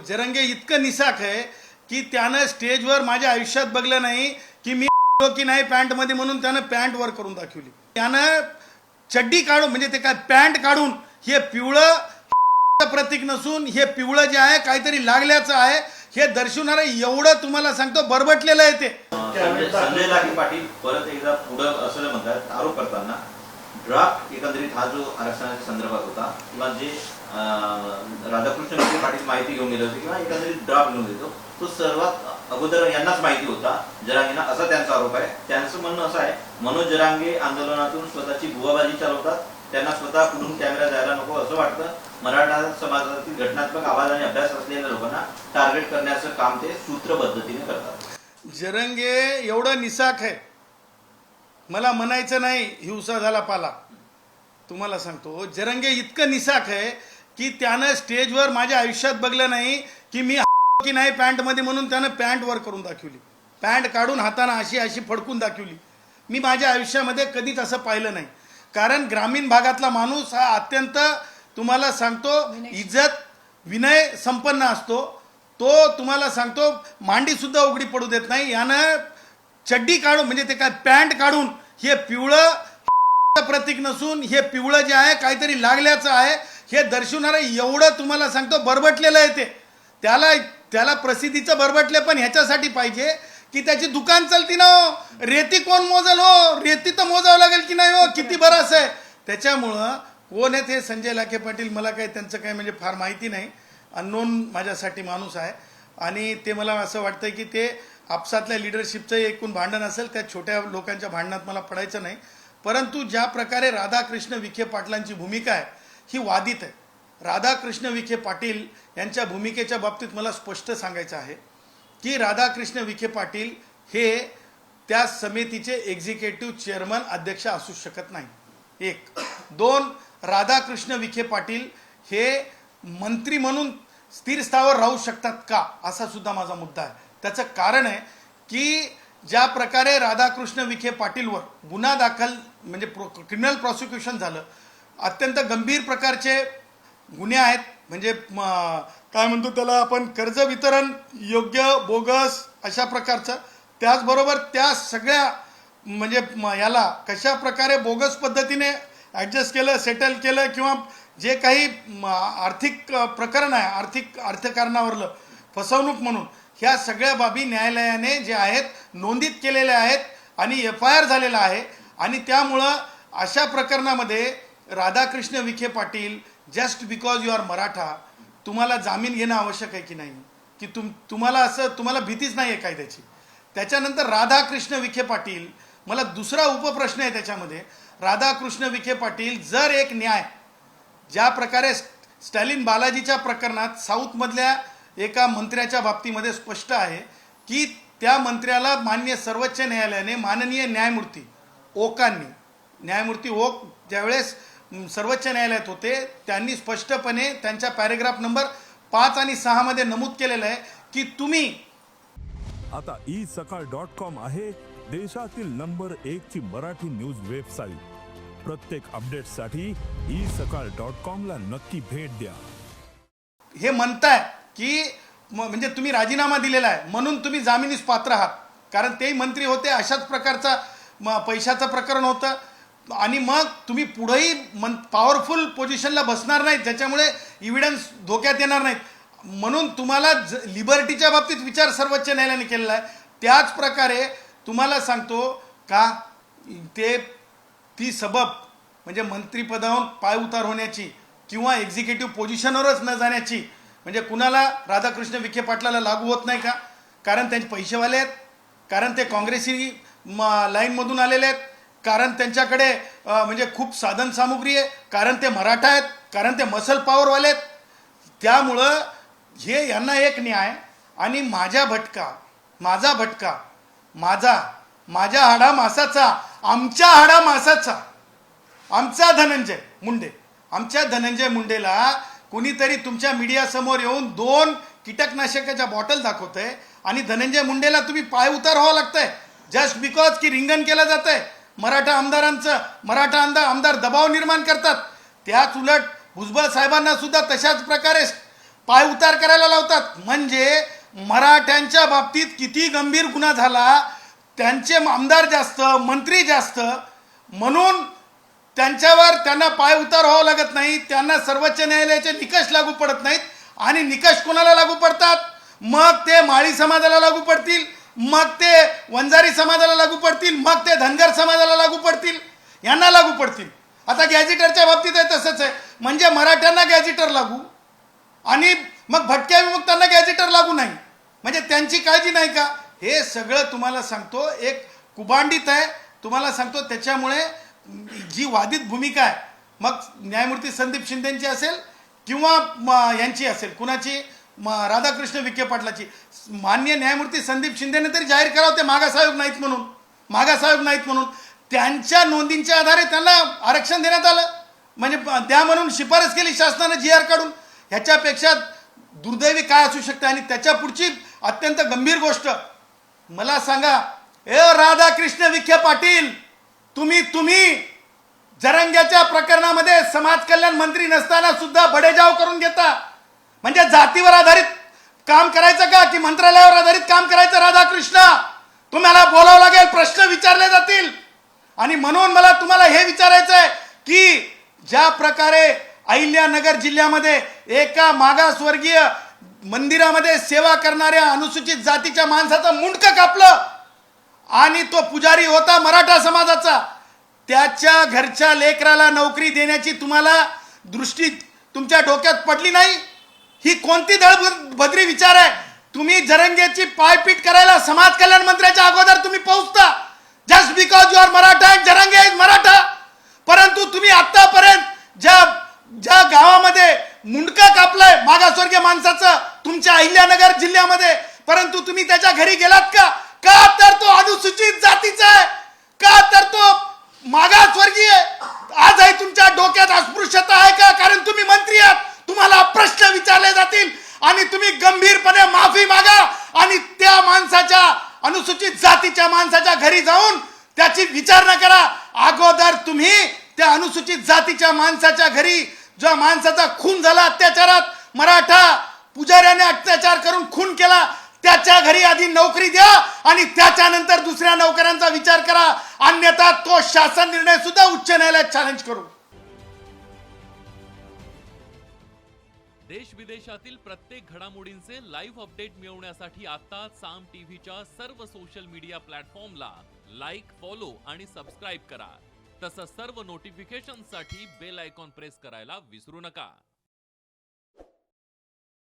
जरंगे इतकं निसाक आहे की त्यानं स्टेजवर माझ्या आयुष्यात बघलं नाही की मी की नाही पॅन्टमध्ये म्हणून त्यानं पॅन्ट वर करून दाखवली. त्यानं चड्डी काढून म्हणजे ते काय पॅन्ट काढून हे पिवळं प्रतीक नसून हे पिवळं जे आहे काहीतरी लागल्याचं आहे हे दर्शवणारं एवढं तुम्हाला सांगतो बरबटलेलं आहे ते. संजय लाखे पाटील परत एकदा पुढं असं म्हणतात आरोप करताना ड्राफ्ट एकंदरीत हा जो आरक्षणाच्या संदर्भात होता किंवा जे राधाकृष्ण विखे पाटील माहिती घेऊन गेले होते किंवा एकंदरीत ड्राफ्ट घेऊन देतो तो सर्वात अगोदर यांनाच माहिती होता जरांगेंना, असा त्यांचा आरोप आहे. त्यांचं म्हणणं असं आहे मनोज जरांगे आंदोलनातून स्वतःची बुवाबाजी चालवतात, त्यांना स्वतः पुढून कॅमेरा जायला नको असं वाटतं. मराठा समाजातील घटनात्मक आवाज आणि अभ्यास असलेल्या लोकांना टार्गेट करण्याचं काम ते सूत्र पद्धतीने करतात. जरंगे एवढं निसाक आहे, मला म्हणायचं नाही हिंसा झाला पाला. तुम्हाला सांगतो जरंगे इतकं निसाक आहे की त्यानं स्टेजवर माझ्या आयुष्यात बघलं नाही की मी की नाही पॅन्टमध्ये म्हणून त्यानं पॅन्ट वर करून दाखवली, पॅन्ट काढून हाताने अशी अशी फडकून दाखवली. मी माझ्या आयुष्यामध्ये कधीच असं पाहिलं नाही. कारण ग्रामीण भागातला माणूस हा अत्यंत तुम्हाला सांगतो इज्जत विनय संपन्न असतो. तो तुम्हाला सांगतो मांडी सुद्धा उघडी पडू देत नाही. यानं चड्डी काढून म्हणजे ते काय पॅन्ट काढून हे पिवळं प्रतीक नसून हे पिवळं जे आहे काहीतरी लागल्याचं आहे हे दर्शवणारं एवढं तुम्हाला सांगतो बरबटलेलं आहे ते. त्याला प्रसिद्धीचं बरबटले पण ह्याच्यासाठी पाहिजे की त्याची दुकान चालती ना हो. रेती कोण मोजल हो, रेती तर मोजावं लागेल की नाही हो, किती बरास आहे. त्याच्यामुळं कोण आहेत हे संजय लाखे पाटील मला काही त्यांचं काही म्हणजे फार माहिती नाही. अननोन माझ्यासाठी माणूस आहे आणि ते मला असं वाटतं की ते आपसातल्या लिडरशिपचं एकूण भांडण असेल, त्या छोट्या लोकांच्या भांडणात मला पडायचं नाही. परंतु ज्या प्रकारे राधाकृष्ण विखे पाटलांची भूमिका आहे ही वादित आहे. राधाकृष्ण विखे पाटील यांच्या भूमिकेच्या बाबतीत मला स्पष्ट सांगायचं आहे की राधाकृष्ण विखे पाटील हे त्या समितीचे एक्झिक्युटिव्ह चेअरमन अध्यक्ष असू शकत नाही. एक. दोन, राधाकृष्ण विखे पाटील हे मंत्री म्हणून स्थिर स्थावर राहू शकतात का, असा सुद्धा माझा मुद्दा आहे. त्याचं कारण आहे की ज्या प्रकारे राधाकृष्ण विखे पाटीलवर गुन्हा दाखल म्हणजे क्रिमिनल प्रॉसिक्युशन झालं, अत्यंत गंभीर प्रकारचे गुन्हे आहेत. म्हणजे काय म्हणतो त्याला आपण कर्ज वितरण योग्य बोगस अशा प्रकारचं, त्याचबरोबर त्या सगळ्या म्हणजे याला कशा प्रकारे बोगस पद्धतीने ॲडजस्ट केलं, सेटल केलं किंवा जे काही आर्थिक प्रकरण आहे अर्थकारणावरलं फसवणूक म्हणून ह्या सगळ्या बाबी न्यायालयाने जे आहेत नोंदित केलेल्या आहेत आणि FIR झालेला आहे. आणि त्यामुळं अशा प्रकरणामध्ये Radhakrishna Vikhe Patil just because you are Maratha तुम्हाला जामीन घेणं आवश्यक आहे की नाही, की तुम्हाला भीतीच नाही आहे कायद्याची. त्याच्यानंतर राधाकृष्ण विखे पाटील, मला दुसरा उपप्रश्न आहे त्याच्यामध्ये, राधाकृष्ण विखे पाटील जर एक न्याय ज्या प्रकारे स्टॅलिन बालाजीच्या प्रकरणात साऊथमधल्या एका मंत्र्याच्या बाबतीमध्ये स्पष्ट आहे की त्या मंत्र्याला माननीय सर्वोच्च न्यायालयाने माननीय न्यायमूर्ती ओक ज्यावेळेस सर्वोच्च न्यायालयात होते त्यांनी स्पष्टपणे त्यांच्या पॅरेग्राफ नंबर 5 आणि 6 मध्ये नमूद केलेलं आहे की तुम्ही आता isakal.com आहे देशातील नंबर 1 ची मराठी न्यूज वेबसाईट. प्रत्येक अपडेटसाठी isakal.com ला नक्की भेट द्या. हे म्हणताय की म्हणजे तुम्ही राजीनामा दिलेला आहे म्हणून तुम्ही जामिनीस पात्र आहात, कारण तेही मंत्री होते, अशाच प्रकारचा पैशाचं प्रकरण होतं आणि मग तुम्ही पुढेही पॉवरफुल पोझिशनला बसणार नाहीत ज्याच्यामुळे इव्हिडन्स धोक्यात येणार नाहीत म्हणून तुम्हाला लिबर्टीच्या बाबतीत विचार सर्वोच्च न्यायालयाने केलेला आहे. त्याच प्रकारे तुम्हाला सांगतो का ती सबब म्हणजे मंत्रिपदावरून पायउतार होण्याची किंवा एक्झिक्युटिव्ह पोझिशनवरच न जाण्याची म्हणजे कुणाला राधाकृष्ण विखे पाटलाला लागू होत नाही का, कारण त्यांचे पैसेवाले आहेत, कारण ते काँग्रेसी लाईनमधून आलेले आहेत, कारण त्यांच्याकडे म्हणजे खूप साधन सामुग्री आहे, कारण ते मराठा आहेत, कारण ते मसल पॉवरवाले आहेत. त्यामुळं हे यांना एक न्याय आणि माझा भटका माझ्या हाडा मासाचा आमच्या हाडा मासाचा आमचा धनंजय मुंडेला कुणीतरी तुमच्या मीडियासमोर येऊन 2 कीटकनाशकाच्या बॉटल दाखवतंय आणि धनंजय मुंडेला तुम्ही पाय उतार व्हावं लागतंय जस्ट बिकॉज की रिंगण केलं जात आहे मराठा आमदारांचं. मराठा आमदार दबाव निर्माण करतात. त्याच उलट भुजबळ साहेबांना सुद्धा तशाच प्रकारे पाय उतार करायला लावतात. म्हणजे मराठ्यांच्या बाबतीत किती गंभीर गुन्हा झाला, त्यांचे आमदार जास्त, मंत्री जास्त, म्हणून त्यांना पाय उतार व्हावं लागत नाही, त्यांना सर्वोच्च न्यायालयाचे निकष लागू पडत नाहीत. आणि निकष कोणाला लागू पडतात? मग ते माळी समाजाला लागू पडतील, मग ते वंजारी समाजाला लागू पडतील, मग ते धनगर समाजाला लागू पडतील, यांना लागू पडतील. आता गॅझेटरच्या बाबतीत आहे तसंच आहे. म्हणजे मराठ्यांना गॅझेटर लागू आणि मग भटक्या विमुक्तांना गॅझेटर लागू नाही. म्हणजे त्यांची काळजी नाही का? हे सगळं तुम्हाला सांगतो एक कुभांडित आहे. तुम्हाला सांगतो त्याच्यामुळे जी वादित भूमिका आहे, मग न्यायमूर्ती संदीप शिंदेची असेल किंवा यांची असेल, कुणाची, राधाकृष्ण विखे पाटलाची, माननीय न्यायमूर्ती संदीप शिंदेने तरी जाहीर करावं ते मागासआयोग नाहीत म्हणून. त्यांच्या नोंदींच्या आधारे त्यांना आरक्षण देण्यात आलं, म्हणजे द्या म्हणून शिफारस केली शासनानं GR काढून. ह्याच्यापेक्षा दुर्दैवी काय असू शकते? आणि त्याच्या पुढची अत्यंत गंभीर गोष्ट मला सांगा, राधाकृष्ण विखे पाटील, तुम्ही जरंग्याच्या प्रकरणामध्ये समाज कल्याण मंत्री नसताना सुद्धा बडेजाव करून घेता. म्हणजे जातीवर आधारित काम करायचं का की मंत्रालयावर आधारित काम करायचं? राधाकृष्ण, तुम्हाला बोलावं लागेल, प्रश्न विचारले जातील. आणि म्हणून मला तुम्हाला हे विचारायचं आहे की ज्या प्रकारे अहिल्यानगर जिल्ह्यामध्ये एका मागासवर्गीय मंदिरामध्ये सेवा करणाऱ्या अनुसूचित जातीच्या माणसाचं मुंडकं कापलं आणि तो पुजारी होता मराठा समाजाचा, त्याच्या घरच्या लेकराला नोकरी देण्याची तुम्हाला दृष्टी तुमच्या डोक्यात पडली नाही? ही कोणती दळभद्री विचार आहे? तुम्ही जरंगेची पायपीट करायला समाज कल्याण मंत्र्याच्या अगोदर तुम्ही पोहोचता, just because you are Maratha and Jarange is Maratha. परंतु तुम्ही आतापर्यंत ज्या गावामध्ये मुंडका कापलाय मागासवर्गीय माणसाचं तुमच्या अहिल्यानगर जिल्ह्यामध्ये, परंतु तुम्ही त्याच्या घरी गेलात का? का तर तो अनुसूचित जातीचा आहे, का तर तो मागासवर्गीय आजही तुमच्या डोक्यात अस्पृश्यता आहे का? कारण तुम्ही मंत्री आहात, तुम्हाला प्रश्न विचारले जातील आणि तुम्ही गंभीरपणे माफी मागा आणि त्या माणसाच्या, अनुसूचित जातीच्या माणसाच्या घरी जाऊन त्याची विचारणा करा. अगोदर तुम्ही त्या अनुसूचित जातीच्या माणसाच्या घरी, ज्या माणसाचा खून झाला अत्याचारात, मराठा पुजाऱ्याने अत्याचार करून खून केला, त्याच्या घरी आधी नोकरी द्या आणि त्याच्यानंतर दुसऱ्या नोकऱ्यांचा विचार करा. अन्यथा तो शासन निर्णय सुद्धा उच्च न्यायालयात चॅलेंज करू. देश विदेशातील प्रत्येक घडामोडींचे लाईव्ह अपडेट मिळवण्यासाठी आता साम टीव्हीच्या सर्व सोशल मीडिया प्लॅटफॉर्मला लाईक, फॉलो आणि सबस्क्राईब करा. तसंच सर्व नोटिफिकेशनसाठी बेल आयकॉन प्रेस करायला विसरू नका.